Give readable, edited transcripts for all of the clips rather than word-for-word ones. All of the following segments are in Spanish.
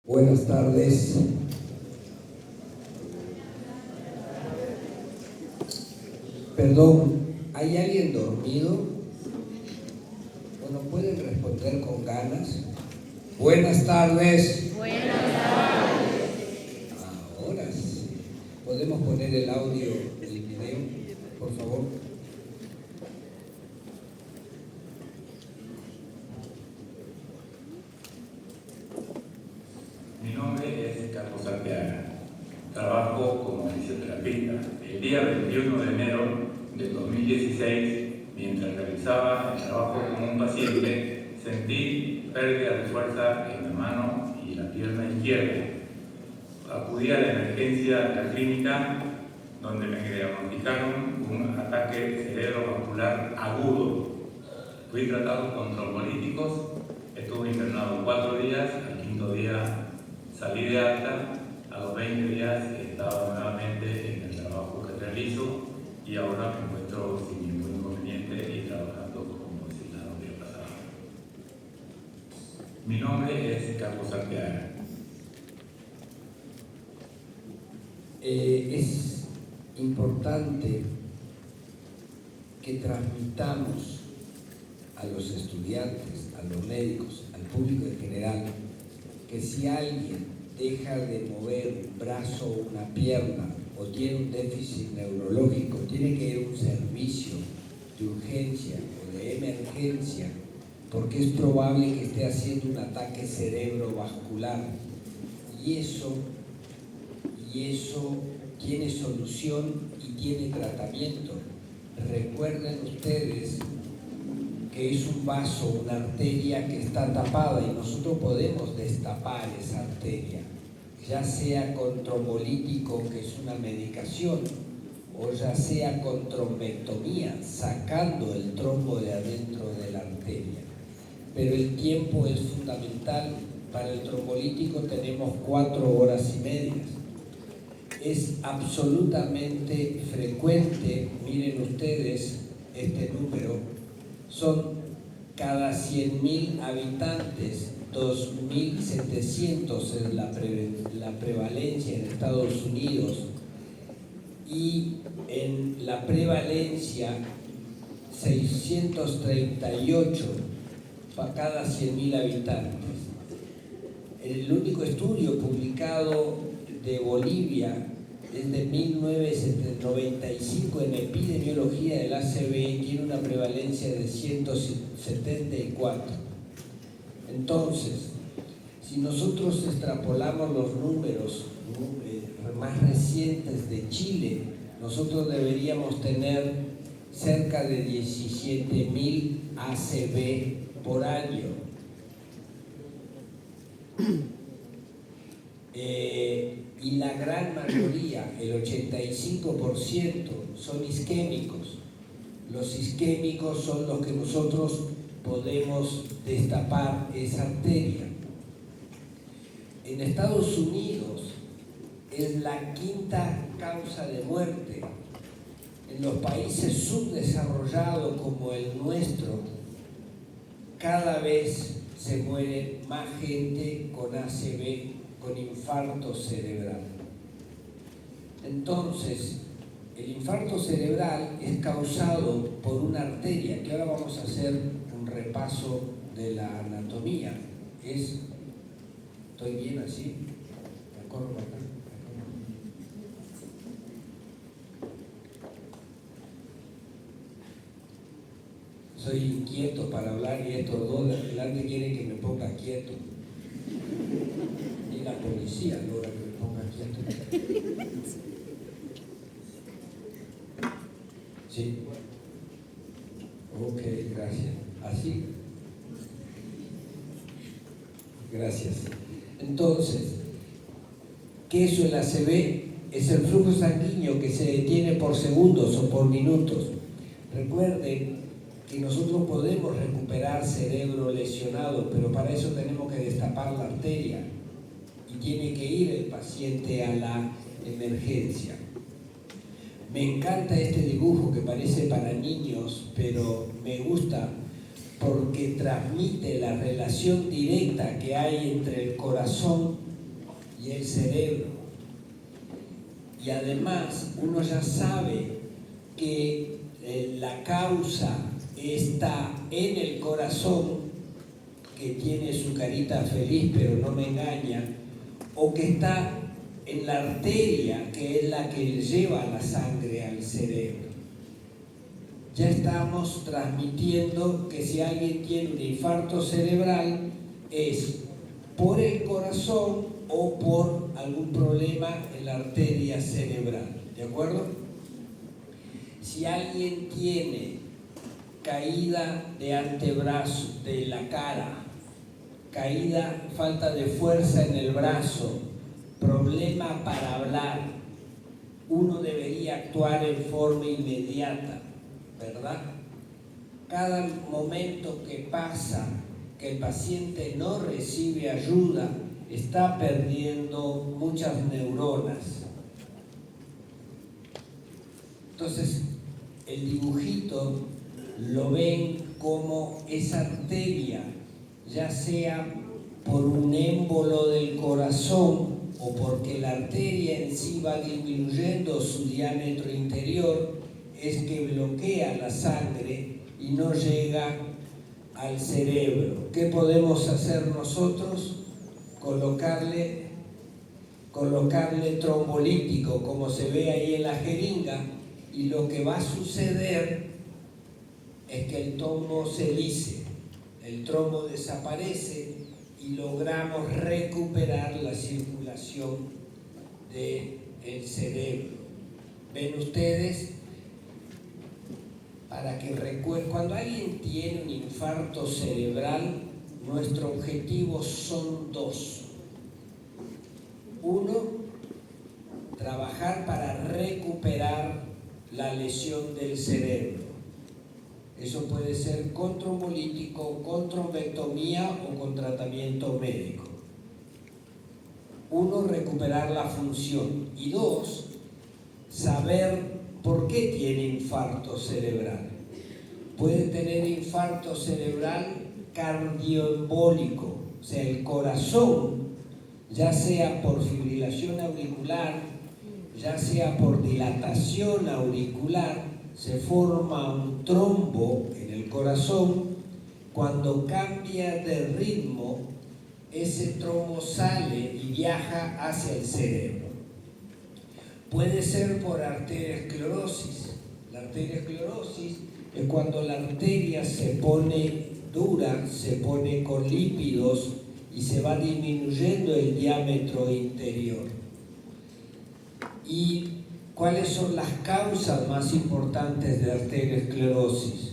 Buenas tardes. Perdón, ¿hay alguien dormido? Bueno, ¿pueden responder con ganas? Buenas tardes. Buenas tardes. Ahora sí. ¿Podemos poner el audio, el video, por favor? Mi nombre es Carlos Arteaga. Trabajo como fisioterapeuta. El día 21 de enero de 2016, mientras realizaba el trabajo con un paciente, sentí pérdida de fuerza en la mano y la pierna izquierda. Acudí a la emergencia de la clínica, donde me diagnosticaron un ataque cerebrovascular agudo. Fui tratado con trombolíticos, estuve internado 4 días, al 5.º día salí de alta, a los 20 días estaba nuevamente en el trabajo que realizo y ahora me encuentro sin ningún inconveniente y trabajando como si nada hubiera pasado. Mi nombre es Carlos Arteaga. Es importante que transmitamos a los estudiantes, a los médicos, al público en general, que si alguien deja de mover un brazo o una pierna o tiene un déficit neurológico, tiene que ir a un servicio de urgencia o de emergencia, porque es probable que esté haciendo un ataque cerebrovascular. Y eso tiene solución y tiene tratamiento. Recuerden ustedes que es un vaso, una arteria que está tapada y nosotros podemos destapar esa arteria, ya sea con trombolítico, que es una medicación, o ya sea con trombectomía, sacando el trombo de adentro de la arteria. Pero el tiempo es fundamental. Para el trombolítico tenemos 4 horas y media. Es absolutamente frecuente, miren ustedes este número, son cada 100.000 habitantes, 2.700 es la prevalencia en Estados Unidos, y en la prevalencia 638 para cada 100.000 habitantes. El único estudio publicado de Bolivia es de 1995 en epidemiología del ACV y tiene una prevalencia de 174. Entonces, si nosotros extrapolamos los números más recientes de Chile, nosotros deberíamos tener cerca de 17.000 ACV por año. Y la gran mayoría, el 85%, son isquémicos. Los isquémicos son los que nosotros podemos destapar esa arteria. En Estados Unidos es la 5ª causa de muerte. En los países subdesarrollados como el nuestro, cada vez se muere más gente con ACV, con infarto cerebral. Entonces, el infarto cerebral es causado por una arteria, que ahora vamos a hacer un repaso de la anatomía. ¿Estoy bien así? ¿Me corro para acá? Soy inquieto para hablar y estos dos de adelante quieren que me ponga quieto. Y la policía logra que me ponga quieto. ¿Sí? Ok, gracias. ¿Así? Gracias. Entonces, ¿qué es el ACV? Es el flujo sanguíneo que se detiene por segundos o por minutos. Recuerden que nosotros podemos recuperar cerebro lesionado, pero para eso tenemos que destapar la arteria y tiene que ir el paciente a la emergencia. Me encanta este dibujo que parece para niños, pero me gusta porque transmite la relación directa que hay entre el corazón y el cerebro. Y además uno ya sabe que la causa está en el corazón, que tiene su carita feliz pero no me engaña, o que está en la arteria, que es la que lleva la sangre al cerebro. Ya estamos transmitiendo que si alguien tiene un infarto cerebral es por el corazón o por algún problema en la arteria cerebral, ¿de acuerdo? Si alguien tiene caída de antebrazo, de la cara, caída, falta de fuerza en el brazo, problema para hablar, uno debería actuar en forma inmediata, ¿verdad? Cada momento que pasa que el paciente no recibe ayuda, está perdiendo muchas neuronas. Entonces, el dibujito lo ven como esa arteria, ya sea por un émbolo del corazón o porque la arteria en sí va disminuyendo su diámetro interior, es que bloquea la sangre y no llega al cerebro. ¿Qué podemos hacer nosotros? Colocarle trombolítico, como se ve ahí en la jeringa, y lo que va a suceder es que el trombo se lise, el trombo desaparece y logramos recuperar la circulación del cerebro. ¿Ven ustedes? Para que recuerden, cuando alguien tiene un infarto cerebral, nuestro objetivo son dos. Uno, trabajar para recuperar la lesión del cerebro. Eso puede ser con trombolítico, con trombectomía o con tratamiento médico. Uno, recuperar la función. Y dos, saber por qué tiene infarto cerebral. Puede tener infarto cerebral cardioembólico, o sea, el corazón, ya sea por fibrilación auricular, ya sea por dilatación auricular, se forma un trombo en el corazón. Cuando cambia de ritmo, ese trombo sale y viaja hacia el cerebro. Puede ser por arteriosclerosis. La arteriosclerosis es cuando la arteria se pone dura, se pone con lípidos y se va disminuyendo el diámetro interior. ¿Y cuáles son las causas más importantes de arteriosclerosis?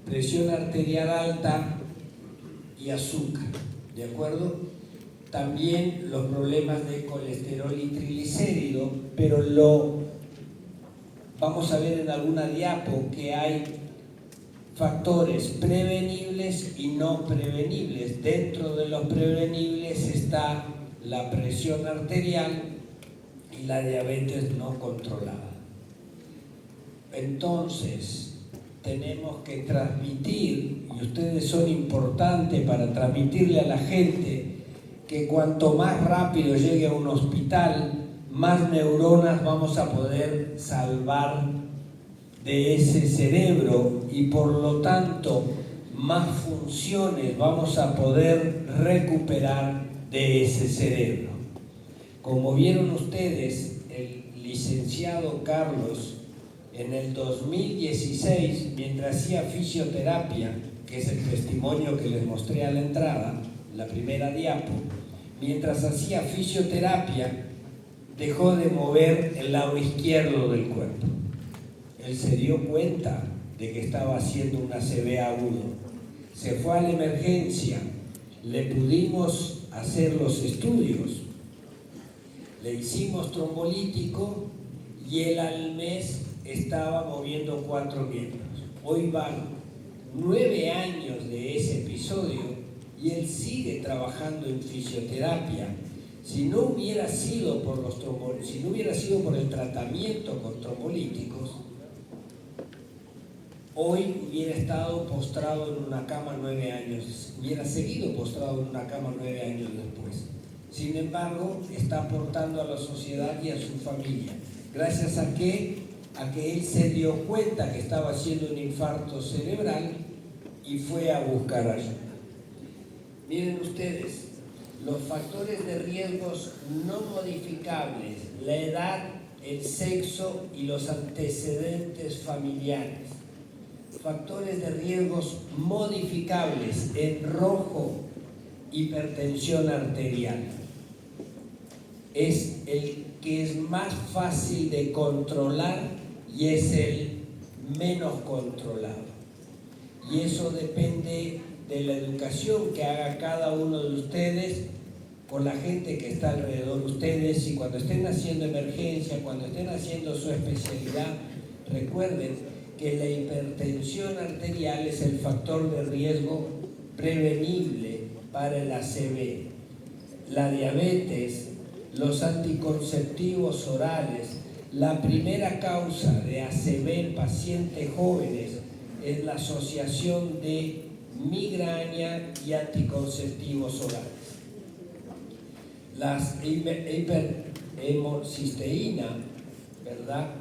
Presión arterial alta y azúcar, ¿de acuerdo? También los problemas de colesterol y triglicérido, pero vamos a ver en alguna diapo que hay factores prevenibles y no prevenibles. Dentro de los prevenibles está la presión arterial y la diabetes no controlada. Entonces, tenemos que transmitir, y ustedes son importantes para transmitirle a la gente, que cuanto más rápido llegue a un hospital, más neuronas vamos a poder salvar de ese cerebro y por lo tanto más funciones vamos a poder recuperar de ese cerebro. Como vieron ustedes, el licenciado Carlos en el 2016, mientras hacía fisioterapia, que es el testimonio que les mostré a la entrada, la primera diapo, mientras hacía fisioterapia, dejó de mover el lado izquierdo del cuerpo. Él se dio cuenta de que estaba haciendo un ACV agudo. Se fue a la emergencia, le pudimos hacer los estudios, le hicimos trombolítico y él al mes estaba moviendo 4 miembros. Hoy van 9 años de ese episodio y él sigue trabajando en fisioterapia. Si no hubiera sido por el tratamiento con trombolíticos, hoy hubiera estado postrado en una cama 9 años, hubiera seguido postrado en una cama 9 años después. Sin embargo, está aportando a la sociedad y a su familia. Gracias a que él se dio cuenta que estaba haciendo un infarto cerebral y fue a buscar ayuda. Miren ustedes, los factores de riesgos no modificables, la edad, el sexo y los antecedentes familiares. Factores de riesgos modificables en rojo, hipertensión arterial. Es el que es más fácil de controlar y es el menos controlado. Y eso depende de la educación que haga cada uno de ustedes con la gente que está alrededor de ustedes, y cuando estén haciendo emergencia, cuando estén haciendo su especialidad, recuerden que la hipertensión arterial es el factor de riesgo prevenible para el ACV. La diabetes, los anticonceptivos orales, la primera causa de ACV en pacientes jóvenes es la asociación de migraña y anticonceptivos orales. Las hiperhemocisteína, ¿verdad?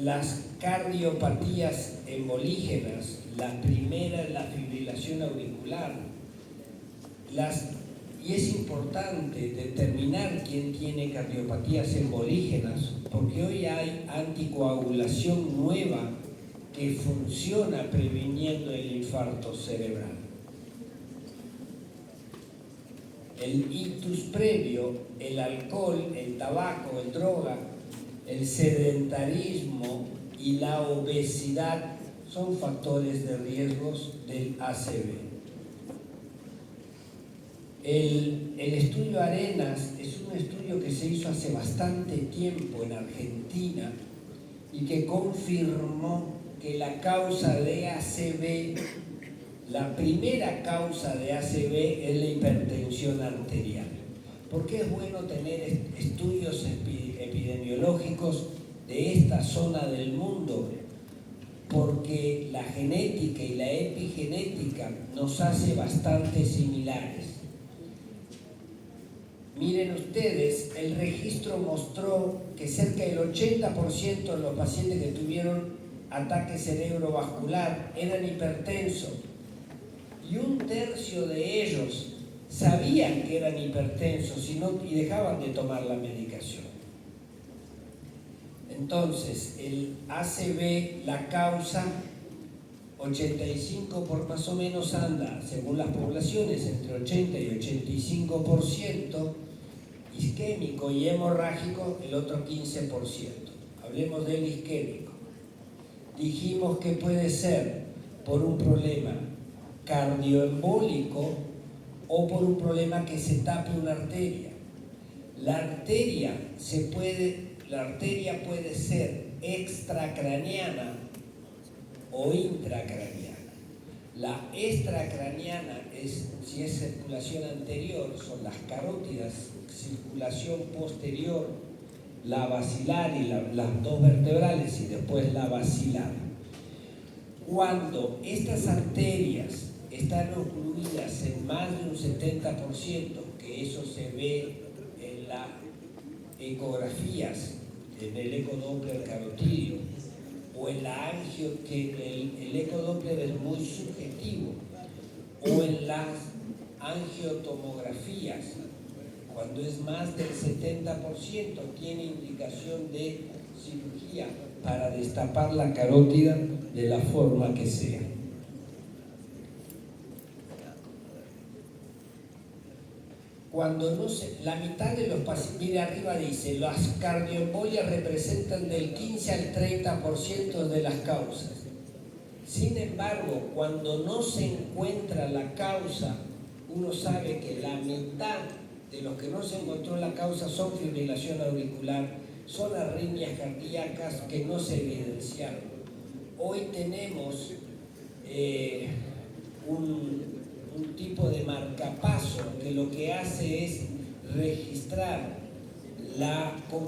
Las cardiopatías embolígenas, la primera es la fibrilación auricular. Y es importante determinar quién tiene cardiopatías embolígenas, porque hoy hay anticoagulación nueva que funciona previniendo el infarto cerebral. El ictus previo, el alcohol, el tabaco, el droga, el sedentarismo y la obesidad son factores de riesgos del ACV. El estudio Arenas es un estudio que se hizo hace bastante tiempo en Argentina y que confirmó que la causa de ACV, la primera causa de ACV es la hipertensión arterial. ¿Por qué es bueno tener estudios epidemiológicos de esta zona del mundo? Porque la genética y la epigenética nos hace bastante similares. Miren ustedes, el registro mostró que cerca del 80% de los pacientes que tuvieron ataque cerebrovascular eran hipertensos, y 1/3 de ellos sabían que eran hipertensos y dejaban de tomar la medicación. Entonces, el ACV, la causa, 85 por más o menos anda, según las poblaciones, entre 80 y 85%, isquémico y hemorrágico, el otro 15%. Hablemos del isquémico. Dijimos que puede ser por un problema cardioembólico o por un problema que se tape una arteria. La arteria puede ser extracraneana o intracraneana. La extracraneana si es circulación anterior, son las carótidas, circulación posterior, la basilar y las dos vertebrales, y después la basilar. Cuando estas arterias están ocluidas en más de un 70%, que eso se ve en las ecografías, en el ecodoppler carotídeo, o en la angio, que el ecodoppler es muy subjetivo, o en las angiotomografías, cuando es más del 70%, tiene indicación de cirugía para destapar la carótida de la forma que sea. Cuando la mitad de los pacientes, mire arriba dice, las cardioembolias representan del 15 al 30% de las causas. Sin embargo, cuando no se encuentra la causa, uno sabe que la mitad de los que no se encontró la causa son fibrilación auricular, son arritmias cardíacas que no se evidenciaron. Hoy tenemos un tipo de marcapaso que lo que hace es registrar como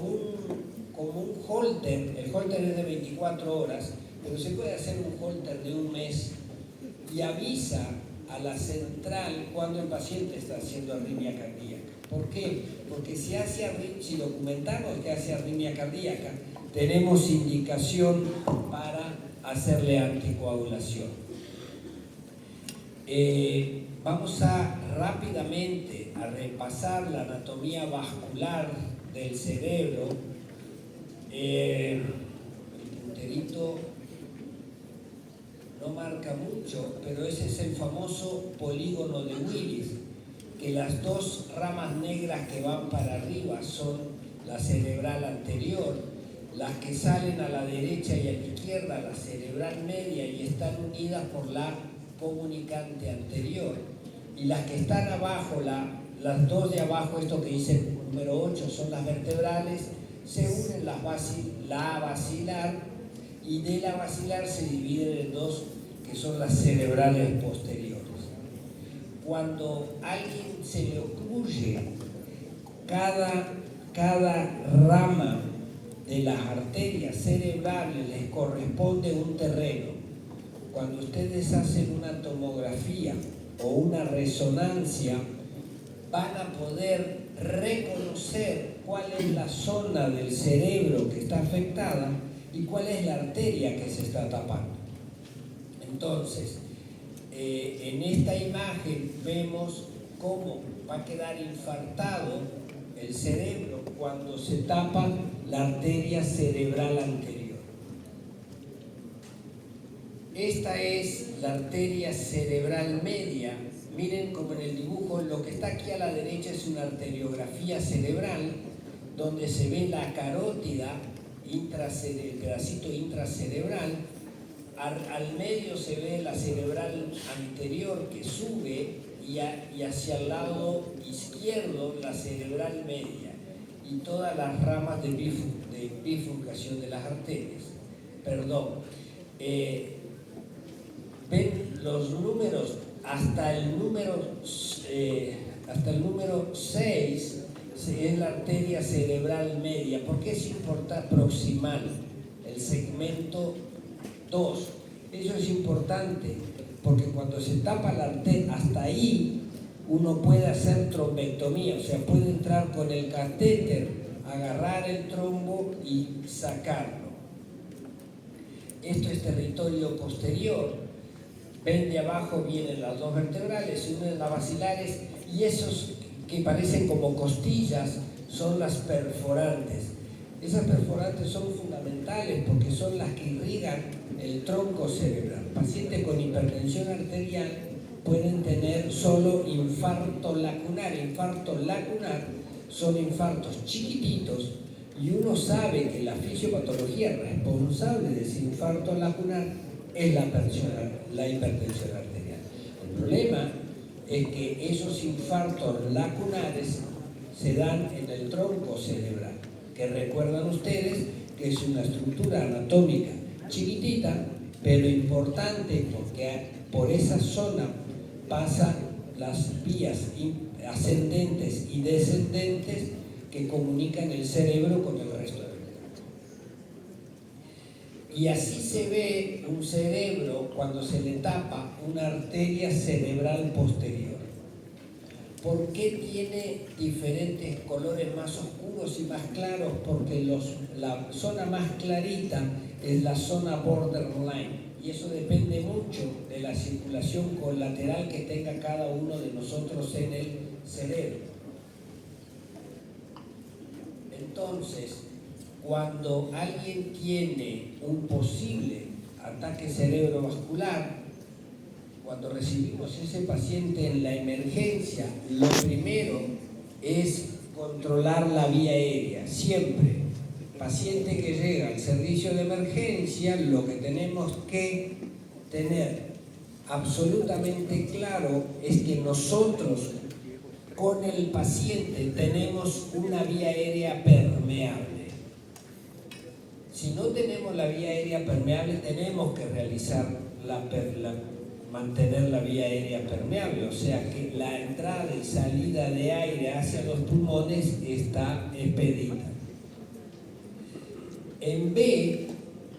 un holter. El holter es de 24 horas, pero se puede hacer un holter de un mes y avisa a la central cuando el paciente está haciendo arritmia cardíaca. ¿Por qué? Porque si documentamos que hace arritmia cardíaca, tenemos indicación para hacerle anticoagulación. Vamos rápidamente a repasar la anatomía vascular del cerebro. El punterito no marca mucho, pero ese es el famoso polígono de Willis, que las dos ramas negras que van para arriba son la cerebral anterior, las que salen a la derecha y a la izquierda, la cerebral media, y están unidas por la comunicante anterior, y las que están abajo, las dos de abajo, esto que dice número 8, son las vertebrales, se unen la basilar, y de la basilar se dividen en dos, que son las cerebrales posteriores. Cuando a alguien se le ocurre cada rama de las arterias cerebrales les corresponde un terreno. Cuando ustedes hacen una tomografía o una resonancia, van a poder reconocer cuál es la zona del cerebro que está afectada y cuál es la arteria que se está tapando. Entonces, en esta imagen vemos cómo va a quedar infartado el cerebro cuando se tapa la arteria cerebral anterior. Esta es la arteria cerebral media. Miren como en el dibujo, lo que está aquí a la derecha es una arteriografía cerebral donde se ve la carótida, el pedacito intracerebral. Al medio se ve la cerebral anterior que sube y hacia el lado izquierdo la cerebral media y todas las ramas de bifurcación de las arterias. Ven los números hasta el número 6 es la arteria cerebral media. ¿Por qué es importante? Proximal, el segmento 2. Eso es importante porque cuando se tapa la arteria, hasta ahí uno puede hacer trombectomía, o sea, puede entrar con el catéter, agarrar el trombo y sacarlo. Esto es territorio posterior. Ven de abajo vienen las dos vertebrales, se unen las basilares y esos que parecen como costillas son las perforantes. Esas perforantes son fundamentales porque son las que irrigan el tronco cerebral. Pacientes con hipertensión arterial pueden tener solo infarto lacunar. Infarto lacunar son infartos chiquititos y uno sabe que la fisiopatología responsable de ese infarto lacunar es la hipertensión arterial. El problema es que esos infartos lacunares se dan en el tronco cerebral, que recuerdan ustedes que es una estructura anatómica chiquitita, pero importante porque por esa zona pasan las vías ascendentes y descendentes que comunican el cerebro con el resto del cuerpo. Y así se ve un cerebro cuando se le tapa una arteria cerebral posterior. ¿Por qué tiene diferentes colores más oscuros y más claros? Porque la zona más clarita es la zona borderline y eso depende mucho de la circulación colateral que tenga cada uno de nosotros en el cerebro. Entonces, cuando alguien tiene un posible ataque cerebrovascular, cuando recibimos ese paciente en la emergencia, lo primero es controlar la vía aérea, siempre. Paciente que llega al servicio de emergencia, lo que tenemos que tener absolutamente claro es que nosotros con el paciente tenemos una vía aérea permeable. Si no tenemos la vía aérea permeable, tenemos que realizar mantener la vía aérea permeable, o sea que la entrada y salida de aire hacia los pulmones está expedita. En B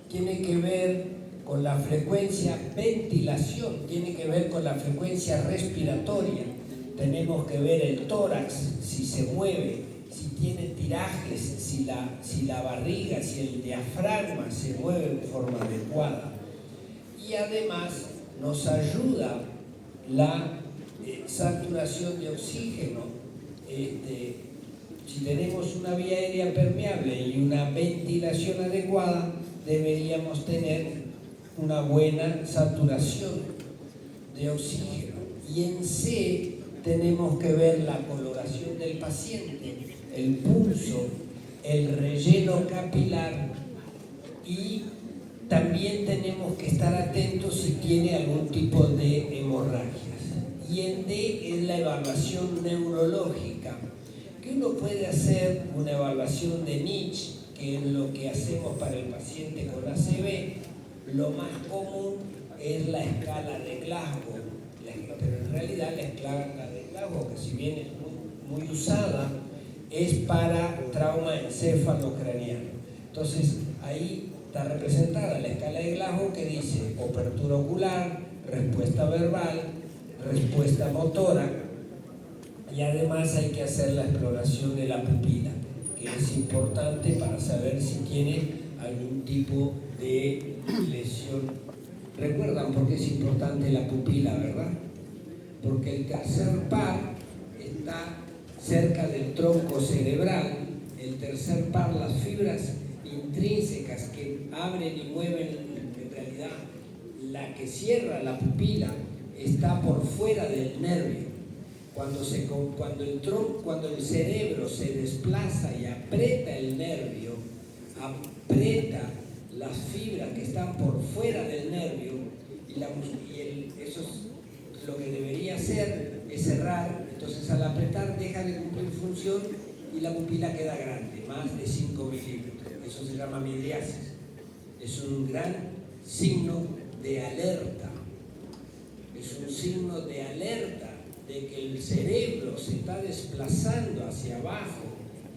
tiene que ver con la frecuencia ventilación, tiene que ver con la frecuencia respiratoria. tenemos que ver el tórax, si se mueve, si tiene tirajes, si la barriga, si el diafragma se mueve en forma adecuada. Y además nos ayuda la saturación de oxígeno. Si tenemos una vía aérea permeable y una ventilación adecuada, deberíamos tener una buena saturación de oxígeno. Y en C tenemos que ver la coloración del paciente, el pulso, el relleno capilar, y también tenemos que estar atentos si tiene algún tipo de hemorragias. Y en D es la evaluación neurológica, que uno puede hacer una evaluación de Nitsch, que es lo que hacemos para el paciente con ACV. Lo más común es la escala de Glasgow, pero en realidad la escala de Glasgow, que si bien es muy usada, es para trauma encéfalo-craneano. Entonces ahí está representada la escala de Glasgow, que dice apertura ocular, respuesta verbal, respuesta motora, y además hay que hacer la exploración de la pupila, que es importante para saber si tiene algún tipo de lesión. ¿Recuerdan por qué es importante la pupila, verdad? Porque el tercer par está cerca del tronco cerebral. El tercer par, las fibras intrínsecas que abren y mueven, en realidad la que cierra la pupila está por fuera del nervio. Cuando el cerebro se desplaza y aprieta el nervio, aprieta las fibras que están por fuera del nervio, eso es lo que debería hacer, es cerrar. Entonces al apretar deja de cumplir función y la pupila queda grande, más de 5 milímetros. Eso se llama midriasis. Es un gran signo de alerta. Es un signo de alerta de que el cerebro se está desplazando hacia abajo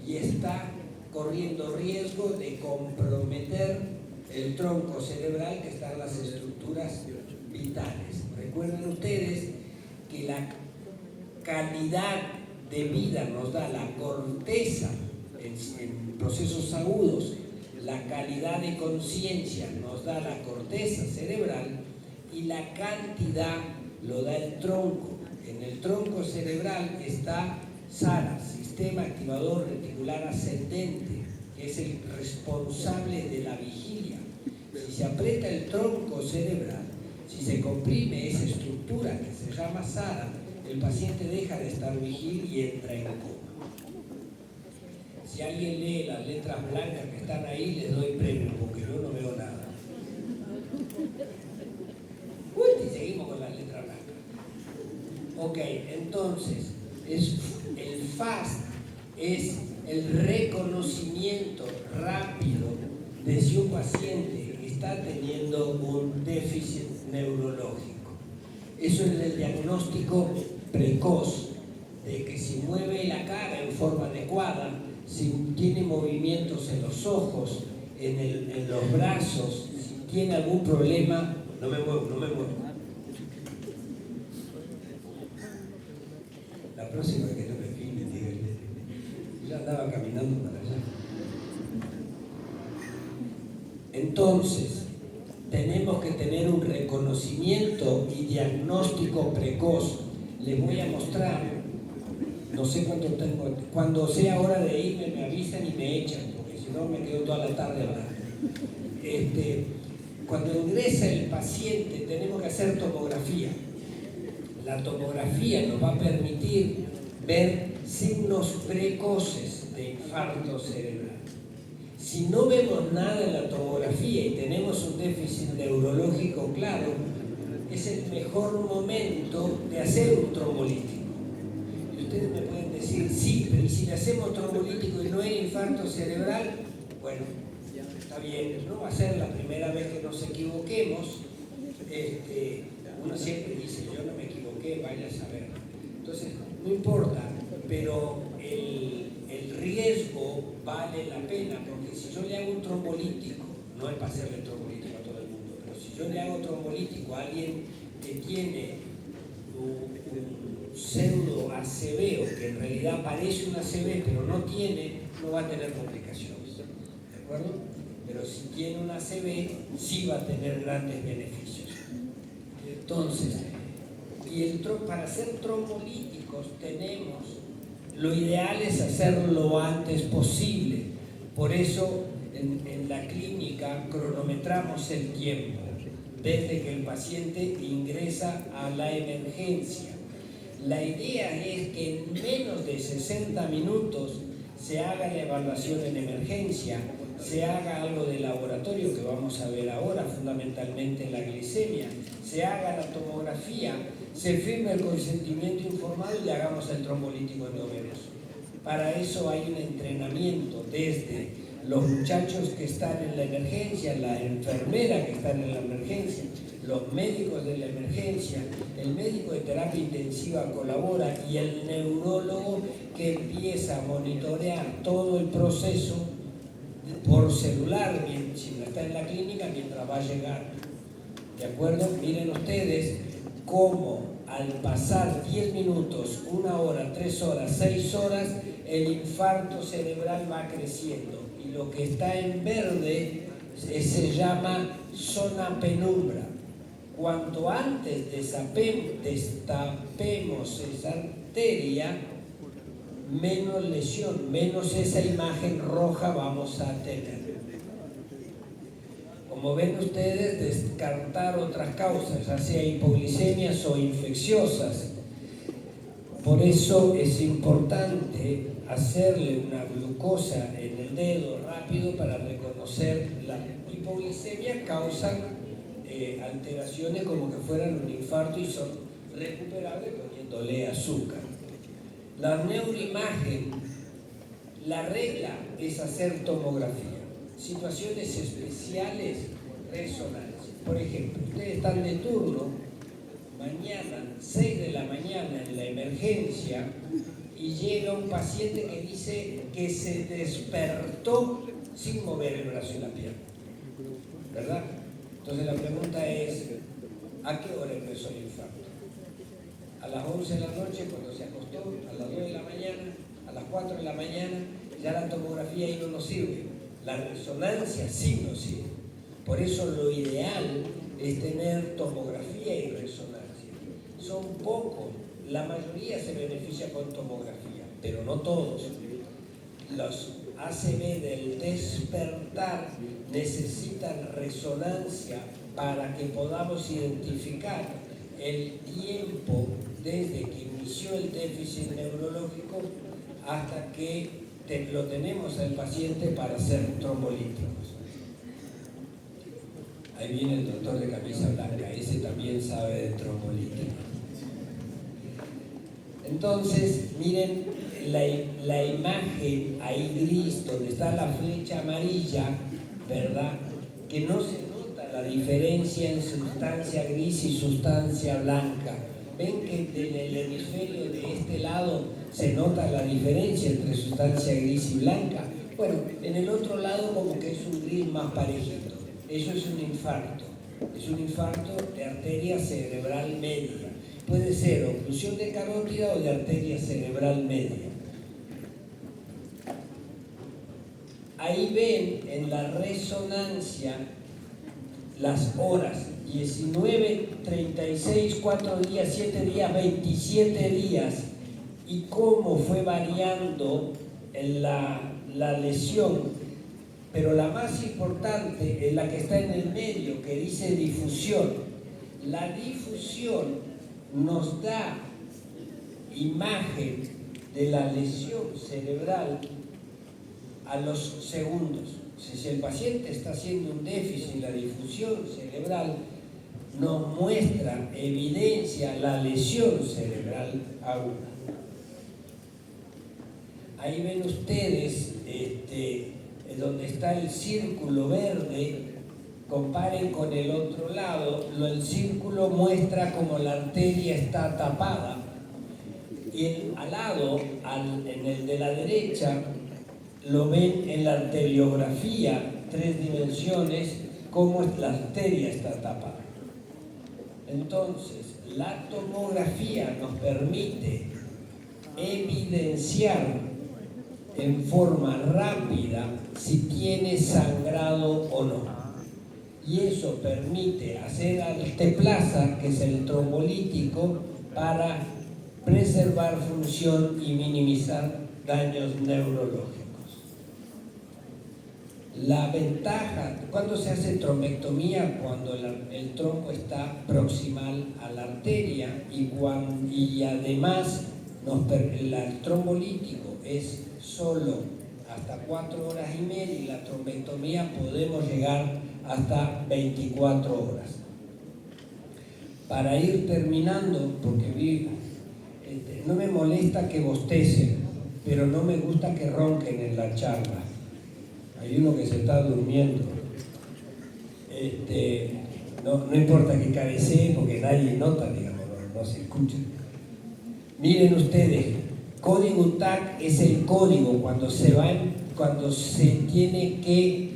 y está corriendo riesgo de comprometer el tronco cerebral, que están las estructuras vitales. Recuerden ustedes que la calidad de vida nos da la corteza en procesos agudos, la calidad de conciencia nos da la corteza cerebral y la cantidad lo da el tronco. En el tronco cerebral está SARA, Sistema Activador Reticular Ascendente, que es el responsable de la vigilia. Si se aprieta el tronco cerebral, si se comprime esa estructura que se llama SARA, el paciente deja de estar vigil y entra en coma. Si alguien lee las letras blancas que están ahí, les doy premio, porque yo no veo nada. Y seguimos con las letras blancas. Ok, entonces, el FAST es el reconocimiento rápido de si un paciente está teniendo un déficit neurológico. Eso es el diagnóstico precoz, de que si mueve la cara en forma adecuada, si tiene movimientos en los ojos, en los brazos, si tiene algún problema. No me muevo. La próxima que no me filme, díganle. Ya andaba caminando para allá. Entonces, tenemos que tener un reconocimiento y diagnóstico precoz. Les voy a mostrar, no sé cuánto tengo, cuando sea hora de irme me avisan y me echan, porque si no me quedo toda la tarde hablando. Cuando ingresa el paciente tenemos que hacer tomografía. La tomografía nos va a permitir ver signos precoces de infarto cerebral. Si no vemos nada en la tomografía y tenemos un déficit neurológico claro, es el mejor momento de hacer un trombolítico. Y ustedes me pueden decir, sí, pero ¿y si le hacemos trombolítico y no hay infarto cerebral? Bueno, está bien, no va a ser la primera vez que nos equivoquemos. Uno siempre dice, yo no me equivoqué, vaya a saber. Entonces, no importa, pero el riesgo vale la pena, porque si yo le hago un trombolítico, no es para hacerle trombolítico a todo el mundo, pero si yo le hago trombolítico a alguien que tiene un pseudo ACV, o que en realidad parece una ACV pero no tiene, no va a tener complicaciones, ¿de acuerdo? Pero si tiene una ACV, sí va a tener grandes beneficios. Entonces, para ser trombolíticos lo ideal es hacerlo lo antes posible. Por eso en la clínica cronometramos el tiempo desde que el paciente ingresa a la emergencia. La idea es que en menos de 60 minutos se haga la evaluación en emergencia, se haga algo de laboratorio que vamos a ver ahora, fundamentalmente la glicemia, se haga la tomografía, se firme el consentimiento informado y hagamos el trombolítico endovenoso. Para eso hay un entrenamiento desde los muchachos que están en la emergencia, la enfermera que está en la emergencia, los médicos de la emergencia, el médico de terapia intensiva colabora y el neurólogo que empieza a monitorear todo el proceso por celular, si no está en la clínica, mientras va a llegar. ¿De acuerdo? Miren ustedes cómo al pasar 10 minutos, 1 hora, 3 horas, 6 horas, el infarto cerebral va creciendo. Y lo que está en verde se llama zona penumbra. Cuanto antes destapemos esa arteria, menos lesión, menos esa imagen roja vamos a tener. Como ven ustedes, descartar otras causas, ya sea hipoglicemias o infecciosas. Por eso es importante hacerle una glucosa en el dedo rápido para reconocer la hipoglicemia. Causan alteraciones como que fueran un infarto y son recuperables poniéndole azúcar. La neuroimagen, la regla es hacer tomografía. Situaciones especiales, resonancia. Por ejemplo, ustedes están de turno, mañana, 6 de la mañana en la emergencia, y llega un paciente que dice que se despertó sin mover el brazo y la pierna, ¿verdad? Entonces la pregunta es, ¿a qué hora empezó el infarto? A las 11 de la noche cuando se acostó, a las 2 de la mañana, a las 4 de la mañana, ya la tomografía ahí no nos sirve. La resonancia sí nos sirve. Por eso lo ideal es tener tomografía y resonancia. Son pocos, la mayoría se beneficia con tomografía, pero no todos. Los ACV del despertar necesitan resonancia para que podamos identificar el tiempo desde que inició el déficit neurológico hasta que lo tenemos al paciente para ser trombolíticos. Ahí viene el doctor de camisa blanca, ese también sabe de trombolíticos. Entonces, miren la imagen ahí gris, donde está la flecha amarilla, ¿verdad? Que no se nota la diferencia en sustancia gris y sustancia blanca. Ven que en el hemisferio de este lado se nota la diferencia entre sustancia gris y blanca. Bueno, en el otro lado como que es un gris más parejito. Eso es un infarto. Es un infarto de arteria cerebral media. Puede ser oclusión de carótida o de arteria cerebral media. Ahí ven en la resonancia las horas, 19, 36, 4 días, 7 días, 27 días, y cómo fue variando la lesión. Pero la más importante es la que está en el medio, que dice difusión. La difusión nos da imagen de la lesión cerebral a los segundos. Si el paciente está haciendo un déficit, la difusión cerebral nos muestra, evidencia la lesión cerebral aguda. Ahí ven ustedes donde está el círculo verde, comparen con el otro lado, el círculo muestra como la arteria está tapada. Y al lado, en el de la derecha, lo ven en la arteriografía, 3 dimensiones, cómo la arteria está tapada. Entonces, la tomografía nos permite evidenciar en forma rápida si tiene sangrado o no. Y eso permite hacer alteplasa, que es el trombolítico, para preservar función y minimizar daños neurológicos. La ventaja, cuando se hace trombectomía, cuando el trombo está proximal a la arteria y además el trombolítico es solo hasta 4 horas y media y la trombectomía podemos llegar hasta 24 horas. Para ir terminando, porque no me molesta que bostecen, pero no me gusta que ronquen en la charla. Hay uno que se está durmiendo. No importa que cabecee porque nadie nota, digamos, no se escucha. Miren ustedes, código UTAC es el código cuando se tiene que...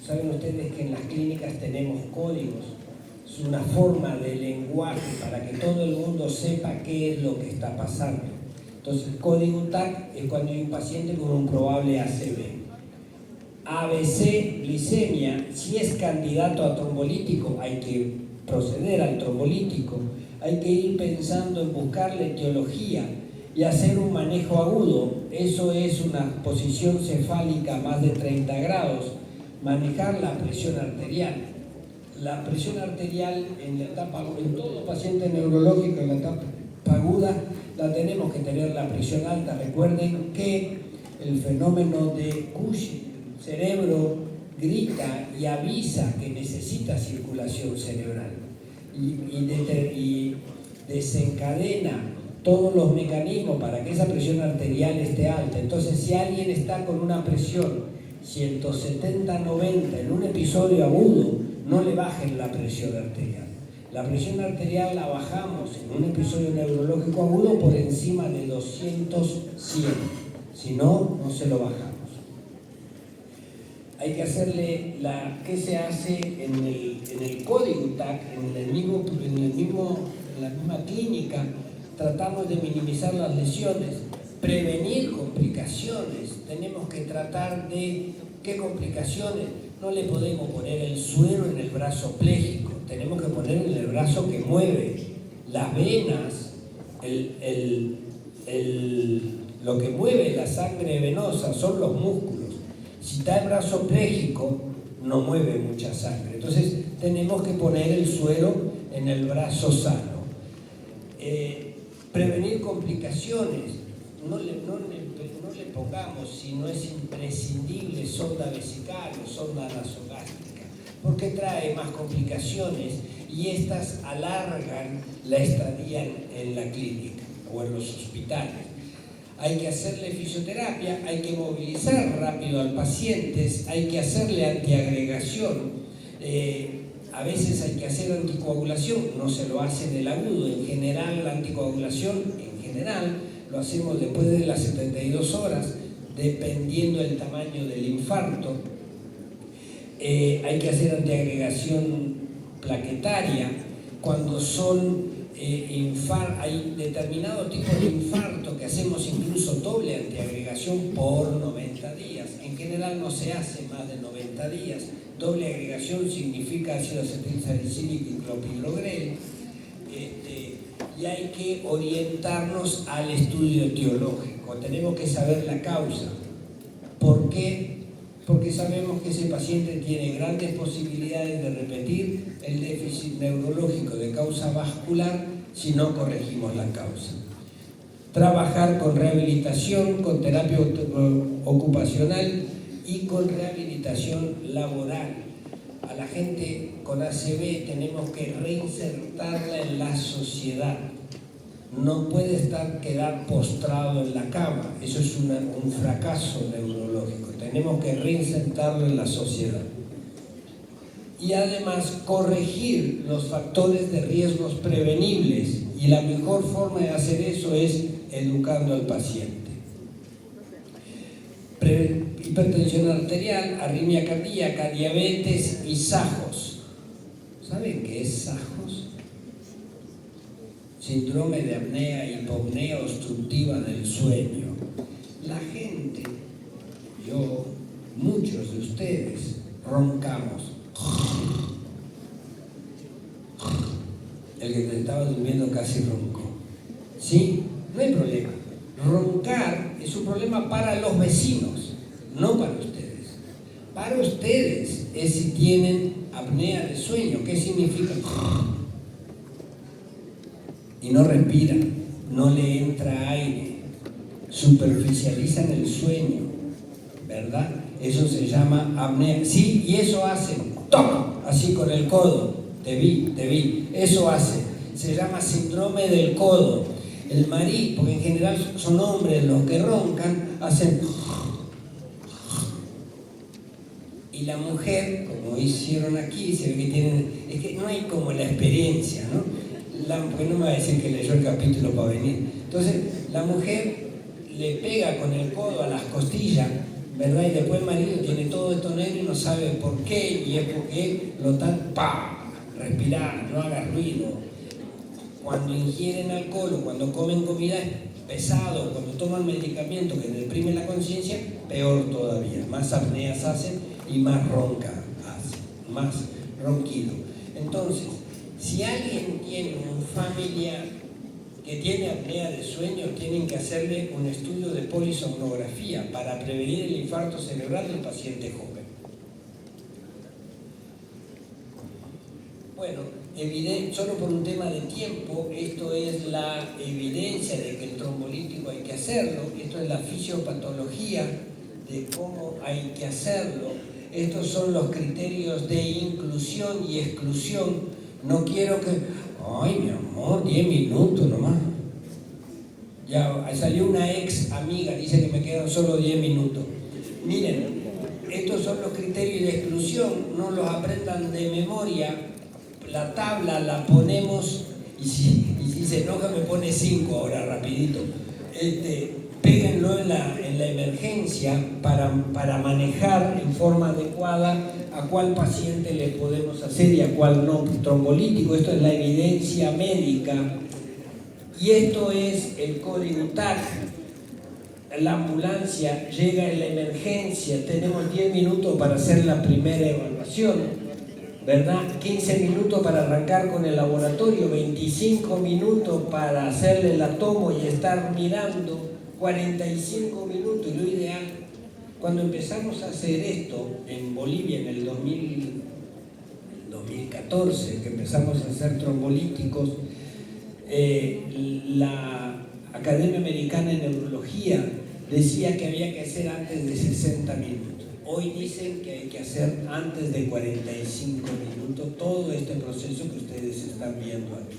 Saben ustedes que en las clínicas tenemos códigos. Es una forma de lenguaje para que todo el mundo sepa qué es lo que está pasando. Entonces, el código UTAC es cuando hay un paciente con un probable ACV. ABC, glicemia, si es candidato a trombolítico, hay que proceder al trombolítico, hay que ir pensando en buscar la etiología y hacer un manejo agudo. Eso es una posición cefálica a más de 30 grados, manejar la presión arterial. La presión arterial en todo paciente neurológico en la etapa aguda la tenemos que tener la presión alta. Recuerden que el fenómeno de Cushing, el cerebro grita y avisa que necesita circulación cerebral y desencadena todos los mecanismos para que esa presión arterial esté alta. Entonces, si alguien está con una presión 170-90 en un episodio agudo, no le bajen la presión arterial. La presión arterial la bajamos en un episodio neurológico agudo por encima de 200-100. Si no, no se lo bajamos. Hay que hacerle ¿qué se hace en el código UTAC, en la misma clínica? Tratamos de minimizar las lesiones, prevenir complicaciones. Tenemos que tratar de qué complicaciones. No le podemos poner el suero en el brazo pléjico, tenemos que poner en el brazo que mueve. Las venas, lo que mueve la sangre venosa son los músculos. Si está el brazo pléjico, no mueve mucha sangre. Entonces, tenemos que poner el suero en el brazo sano. Prevenir complicaciones. No le pongamos, si no es imprescindible, sonda vesical o sonda nasogástrica, porque trae más complicaciones y estas alargan la estadía en la clínica o en los hospitales. Hay que hacerle fisioterapia, hay que movilizar rápido al paciente, hay que hacerle antiagregación, a veces hay que hacer anticoagulación, no se lo hace en el agudo. En general, la anticoagulación, lo hacemos después de las 72 horas, dependiendo del tamaño del infarto. Hay que hacer antiagregación plaquetaria cuando hay determinados tipos de infarto que hacemos incluso doble antiagregación por 90 días. En general no se hace más de 90 días. Doble agregación significa ácido acetilsalicílico y clopidogrel. Y hay que orientarnos al estudio etiológico. Tenemos que saber la causa. ¿Por qué? Porque sabemos que ese paciente tiene grandes posibilidades de repetir el déficit neurológico de causa vascular si no corregimos la causa. Trabajar con rehabilitación, con terapia ocupacional y con rehabilitación laboral. A la gente con ACV tenemos que reinsertarla en la sociedad. No puede quedar postrado en la cama. Eso es un fracaso neurológico. Tenemos que reinsertarlo en la sociedad. Y además corregir los factores de riesgos prevenibles. Y la mejor forma de hacer eso es educando al paciente. Hipertensión arterial, arritmia cardíaca, diabetes y SAJOS. ¿Saben qué es SAJOS? síndrome de apnea, hipopnea obstructiva del sueño. La gente, yo, muchos de ustedes, roncamos. El que estaba durmiendo casi roncó. ¿Sí? No hay problema. Roncar es un problema para los vecinos, no para ustedes. Para ustedes es si tienen apnea de sueño. ¿Qué significa? Y no respiran, no le entra aire, superficializan el sueño, ¿verdad? Eso se llama apnea. Sí, y eso hacen, ¡toc! Así con el codo, te vi, eso hace, se llama síndrome del codo. El marido, porque en general son hombres los que roncan, hacen... Y la mujer, como hicieron aquí, se ve que tienen... Es que no hay como la experiencia, ¿no? Porque no me va a decir que leyó el capítulo para venir. Entonces, la mujer le pega con el codo a las costillas, ¿verdad? Y después el marido tiene todo esto negro y no sabe por qué, y es porque lo están... ¡Pah! Respirar, no haga ruido. Cuando ingieren alcohol o cuando comen comida pesado, cuando toman medicamentos que deprimen la conciencia, peor todavía. Más apneas hacen y más ronca hacen, más ronquido. Entonces, si alguien tiene un familiar que tiene apnea de sueño, tienen que hacerle un estudio de polisomnografía para prevenir el infarto cerebral del paciente joven. Bueno, solo por un tema de tiempo, esto es la evidencia de que el trombolítico hay que hacerlo, esto es la fisiopatología de cómo hay que hacerlo, estos son los criterios de inclusión y exclusión. No quiero que, ay mi amor, 10 minutos nomás. Ya salió una ex amiga, dice que me quedan solo 10 minutos. Miren, estos son los criterios de exclusión, no los aprendan de memoria. La tabla la ponemos, y si se enoja me pone 5 ahora rapidito. Péguenlo en la emergencia para manejar en forma adecuada a cuál paciente le podemos hacer y a cuál no trombolítico. Esto es la evidencia médica y esto es el código TAC. La ambulancia llega en la emergencia, tenemos 10 minutos para hacer la primera evaluación, ¿verdad? 15 minutos para arrancar con el laboratorio, 25 minutos para hacerle la tomo y estar mirando, 45 minutos. Y lo ideal, cuando empezamos a hacer esto en Bolivia en el 2014, que empezamos a hacer trombolíticos, la Academia Americana de Neurología decía que había que hacer antes de 60 minutos. Hoy dicen que hay que hacer antes de 45 minutos todo este proceso que ustedes están viendo aquí.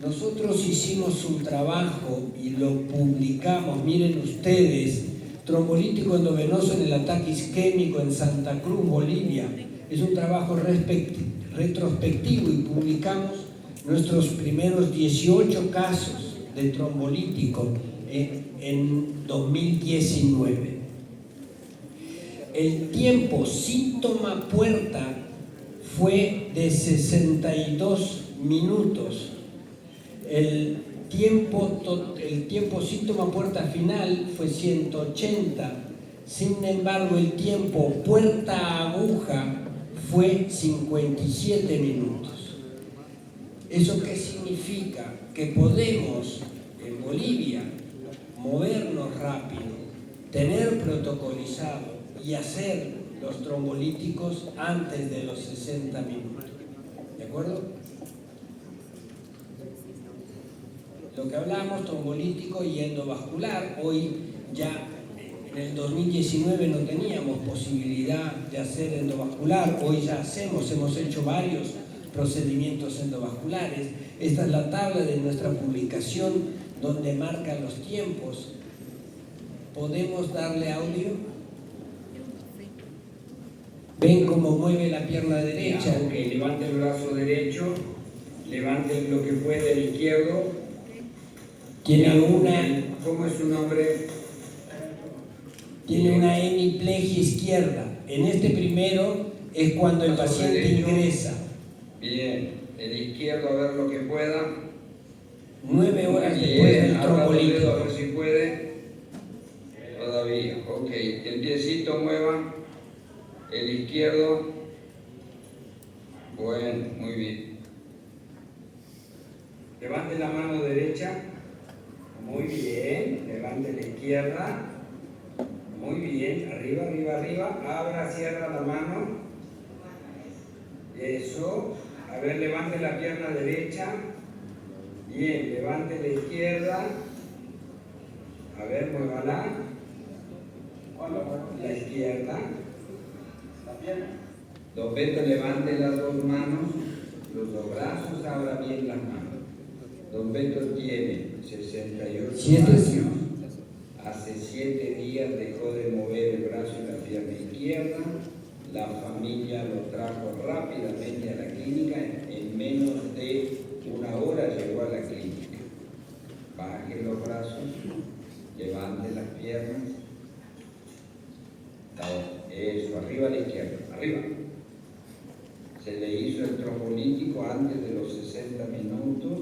Nosotros hicimos un trabajo y lo publicamos, miren ustedes, trombolítico endovenoso en el ataque isquémico en Santa Cruz, Bolivia. Es un trabajo retrospectivo y publicamos nuestros primeros 18 casos de trombolítico en 2019. El tiempo síntoma puerta fue de 62 minutos. El tiempo síntoma puerta final fue 180. Sin embargo, el tiempo puerta aguja fue 57 minutos. ¿Eso qué significa? Que podemos en Bolivia movernos rápido, tener protocolizado y hacer los trombolíticos antes de los 60 minutos. ¿De acuerdo? Lo que hablamos, trombolítico y endovascular, hoy ya en el 2019 no teníamos posibilidad de hacer endovascular, hoy ya hemos hecho varios procedimientos endovasculares. Esta es la tabla de nuestra publicación donde marca los tiempos. ¿Podemos darle audio? ¿Ven cómo mueve la pierna derecha? Ok, levante el brazo derecho, levante lo que puede el izquierdo. Tiene una... ¿Cómo es su nombre? Tiene una hemiplegia izquierda. En este primero es cuando el paciente ingresa. Bien. El izquierdo a ver lo que pueda. 9 horas Muy después bien, del abra los dedos trombolítico. a ver si puede. Todavía, ok. El piecito mueva. El izquierdo. Bueno, muy bien. Levante la mano derecha. Muy bien. Levante la izquierda. Muy bien. Arriba, arriba, arriba. Abra, cierra la mano. Eso. A ver, levante la pierna derecha. Bien, levante la izquierda. A ver, muévala. La izquierda. Don Beto, levante las dos manos, los dos brazos, abra bien las manos. Don Beto tiene 68 años. Hace 7 días dejó de mover el brazo y la pierna izquierda. La familia lo trajo rápidamente a la clínica. En menos de 1 hora llegó a la clínica. Baje los brazos, levante las piernas. Eso, arriba a la izquierda, arriba. Se le hizo el trombolítico antes de los 60 minutos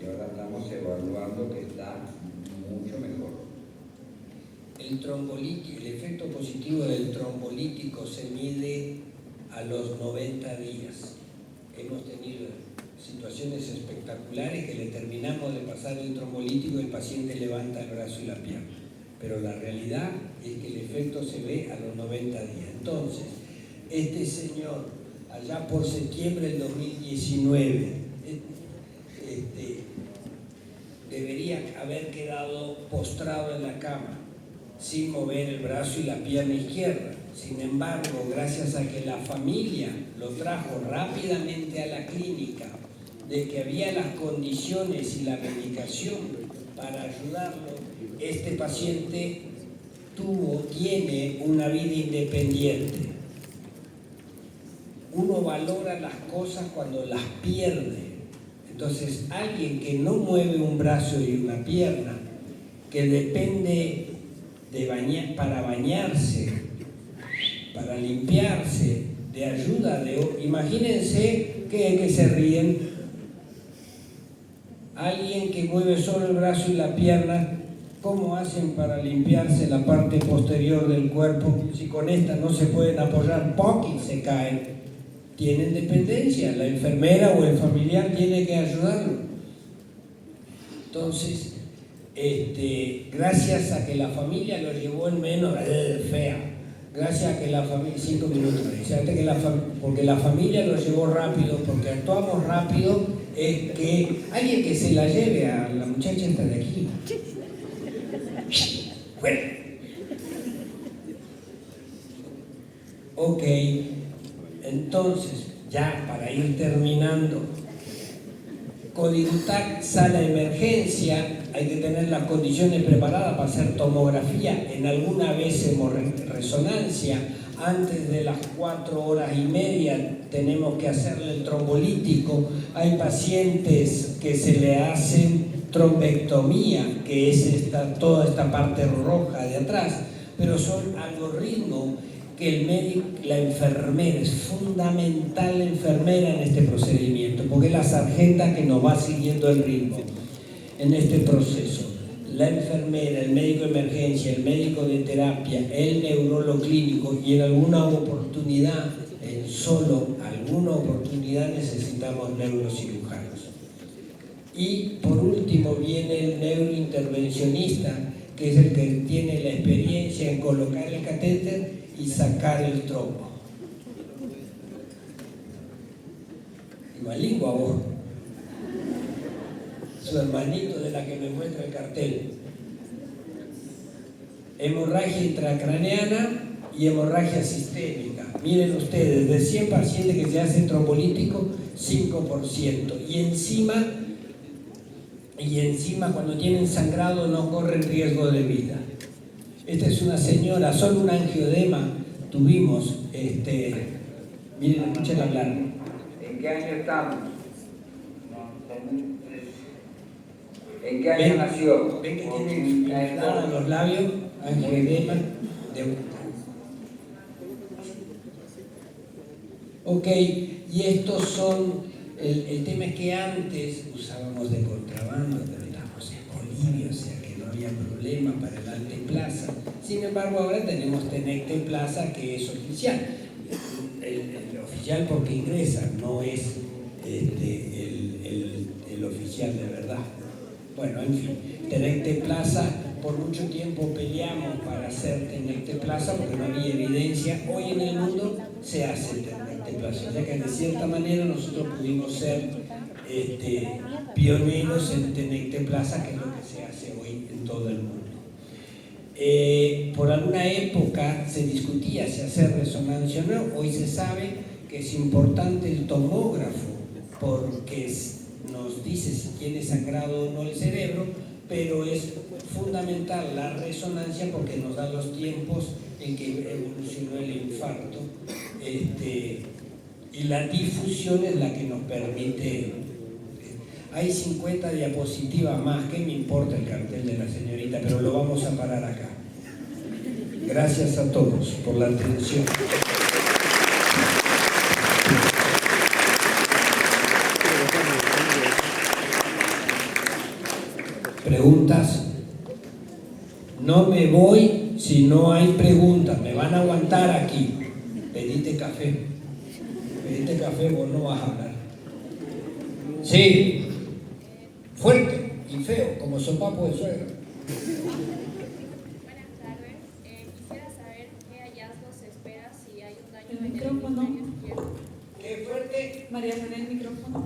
y ahora estamos evaluando que está mucho mejor. El efecto positivo del trombolítico se mide a los 90 días. Hemos tenido situaciones espectaculares que le terminamos de pasar el trombolítico y el paciente levanta el brazo y la pierna. Pero la realidad es que el efecto se ve a los 90 días. Entonces, este señor, allá por septiembre del 2019, debería haber quedado postrado en la cama, sin mover el brazo y la pierna izquierda. Sin embargo, gracias a que la familia lo trajo rápidamente a la clínica, de que había las condiciones y la medicación para ayudarlo, este paciente tiene una vida independiente. Uno valora las cosas cuando las pierde. Entonces, alguien que no mueve un brazo y una pierna, que depende de para bañarse, para limpiarse, de ayuda imagínense que se ríen. Alguien que mueve solo el brazo y la pierna, ¿cómo hacen para limpiarse la parte posterior del cuerpo? Si con esta no se pueden apoyar, ¡poc! Y se caen. Tienen dependencia, la enfermera o el familiar tiene que ayudarlo. Entonces, gracias a que la familia lo llevó en menos, gracias a que la familia, 5 minutos, porque la familia lo llevó rápido, porque actuamos rápido, es que alguien que se la lleve a la muchacha esta de aquí. Bueno. Ok, entonces, ya para ir terminando, Codidutac, sala de emergencia, hay que tener las condiciones preparadas para hacer tomografía, en alguna vez resonancia, antes de las 4h30 tenemos que hacerle el trombolítico. Hay pacientes que se le hacen trombectomía, que es toda esta parte roja de atrás, pero son algoritmos que el médico, la enfermera, es fundamental la enfermera en este procedimiento, porque es la sargenta que nos va siguiendo el ritmo en este proceso. La enfermera, el médico de emergencia, el médico de terapia, el neurólogo clínico y en alguna oportunidad, alguna oportunidad necesitamos neurocirujanos. Y por último viene el neurointervencionista, que es el que tiene la experiencia en colocar el catéter y sacar el trombo. Y malingua vos. Su hermanito de la que me muestra el cartel. Hemorragia intracraneana y hemorragia sistémica. Miren ustedes, de 100 pacientes que se hacen trombolítico, 5%. Y encima cuando tienen sangrado no corren riesgo de vida. Esta es una señora, solo un angioedema tuvimos, miren, escuchen hablar. ¿En qué año estamos? ¿En qué año nació? ¿Ven que tiene inflamados los labios? Angioedema. Ok, y estos son El tema es que antes usábamos de contrabando, pero estábamos en Bolivia, o sea que no había problema para el Alte Plaza. Sin embargo, ahora tenemos Tenecte Plaza, que es oficial. El oficial porque ingresa, no es el oficial de verdad. Bueno, en fin, Tenecte Plaza, por mucho tiempo peleamos para hacer Tenecte Plaza porque no había evidencia. Hoy en el mundo se hace Tenecte Plaza, o sea que de cierta manera nosotros pudimos ser pioneros en Tenecte Plaza, que es lo que se hace hoy en todo el mundo. Por alguna época se discutía si hacer resonancia o no. Hoy se sabe que es importante el tomógrafo porque nos dice si tiene sangrado o no el cerebro, pero es fundamental la resonancia porque nos da los tiempos en que evolucionó el infarto, y la difusión es la que nos permite. Hay 50 diapositivas más, ¿qué me importa el cartel de la señorita? Pero lo vamos a parar acá. Gracias a todos por la atención. ¿Preguntas? No me voy si no hay preguntas, me van a aguantar aquí. Pedite café, vos no vas a hablar. Sí, fuerte y feo, como sopapo de suegra. Buenas tardes, quisiera saber qué hallazgos se espera si hay un daño en el hemisferio izquierdo. ¿Qué fuerte? María José, el micrófono.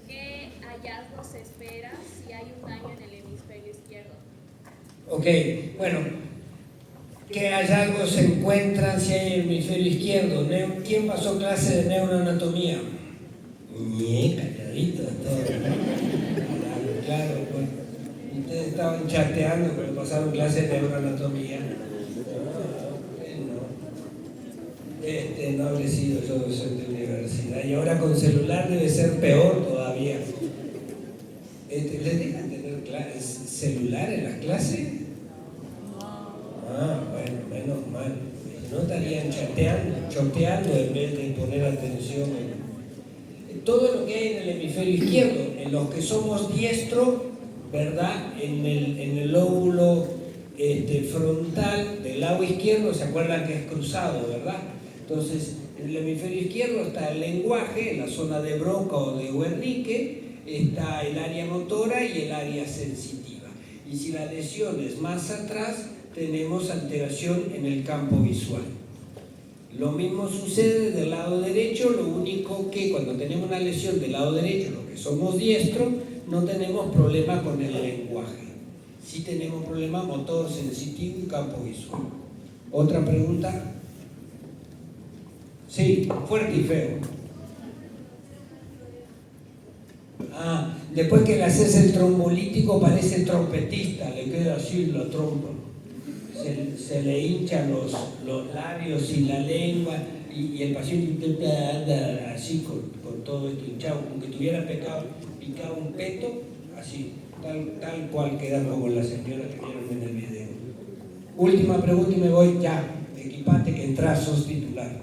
¿Qué hallazgos se espera si hay un daño en el hemisferio izquierdo? Ok, bueno, ¿qué hallazgos se encuentran si hay hemisferio izquierdo? ¿Quién pasó clase de neuroanatomía? Calladito, todo. Claro, bueno. Ustedes estaban chateando, pero pasaron clase de neuroanatomía. No habré sido yo docente de universidad. Y ahora con celular debe ser peor todavía. ¿Les dejan tener celular en las clases? Bueno, menos mal. No estarían choteando en vez de poner atención en todo lo que hay en el hemisferio izquierdo. En los que somos diestros, ¿verdad? En el lóbulo frontal del lado izquierdo, ¿se acuerdan que es cruzado, verdad? Entonces, en el hemisferio izquierdo está el lenguaje, en la zona de Broca o de Wernicke, está el área motora y el área sensitiva. Y si la lesión es más atrás, tenemos alteración en el campo visual. Lo mismo sucede del lado derecho, lo único que cuando tenemos una lesión del lado derecho, los que somos diestros, no tenemos problema con el lenguaje. Sí tenemos problema motor, sensitivo y campo visual. ¿Otra pregunta? Sí, fuerte y feo. Después que le haces el trombolítico parece el trompetista, le queda así la trompa. Se le hinchan los labios y la lengua y el paciente anda así con todo esto hinchado, como que tuviera picado un peto, así, tal cual queda como la señora que vieron en el video. Última pregunta y me voy ya. Equipate que entras, sos titular.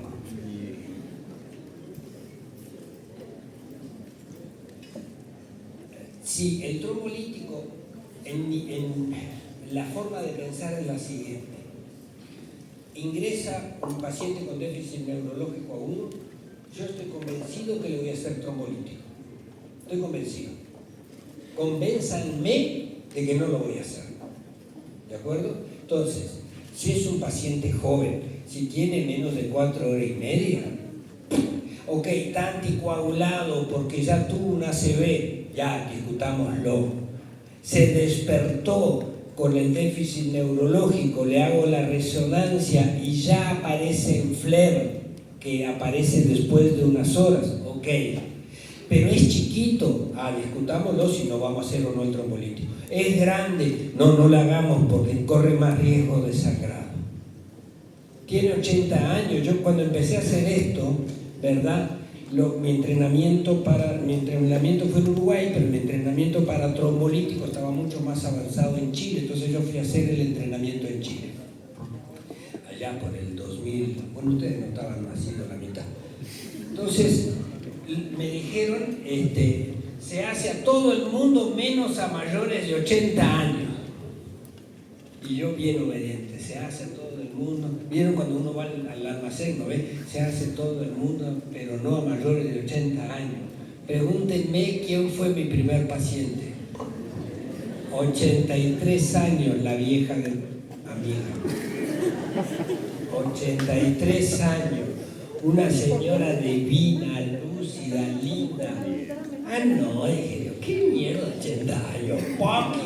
Sí, el trombolítico, en la forma de pensar es la siguiente. Ingresa un paciente con déficit neurológico agudo, yo estoy convencido que le voy a hacer trombolítico. Estoy convencido. Convénzanme de que no lo voy a hacer. ¿De acuerdo? Entonces, si es un paciente joven, si tiene menos de 4 horas y media, ok, está anticoagulado porque ya tuvo un ACV, ya discutámoslo. Se despertó con el déficit neurológico, le hago la resonancia y ya aparece en FLAIR, que aparece después de unas horas, ok. Pero es chiquito, discutámoslo si no vamos a hacer o no el trombolítico. Es grande, no lo hagamos porque corre más riesgo de sangrado. Tiene 80 años, yo cuando empecé a hacer esto, ¿verdad? Mi entrenamiento fue en Uruguay, pero mi entrenamiento para trombolítico estaba mucho más avanzado en Chile, entonces yo fui a hacer el entrenamiento en Chile. Allá por el 2000, bueno, ustedes no estaban nacidos la mitad. Entonces, me dijeron, se hace a todo el mundo menos a mayores de 80 años. Y yo bien obediente, se hace a todo el mundo. ¿Vieron cuando uno va al almacén, no ve? Se hace todo el mundo, pero no a mayores de 80 años. Pregúntenme quién fue mi primer paciente. 83 años la vieja de amiga. 83 años. Una señora divina, lúcida, linda. Ah, no, dije yo, qué mierda de 80 años, papi.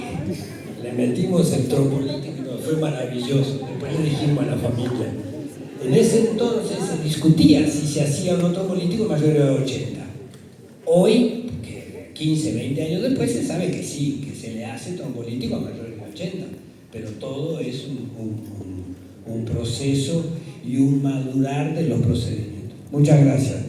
Le metimos el trombólítico y nos fue maravilloso. Después le dijimos a la familia. En ese entonces se discutía si se hacía o no trombólítico mayor de 80. Hoy, 15, 20 años después, se sabe que sí, que se le hace trombólítico a mayores de 80. Pero todo es un proceso y un madurar de los procedimientos. Muchas gracias.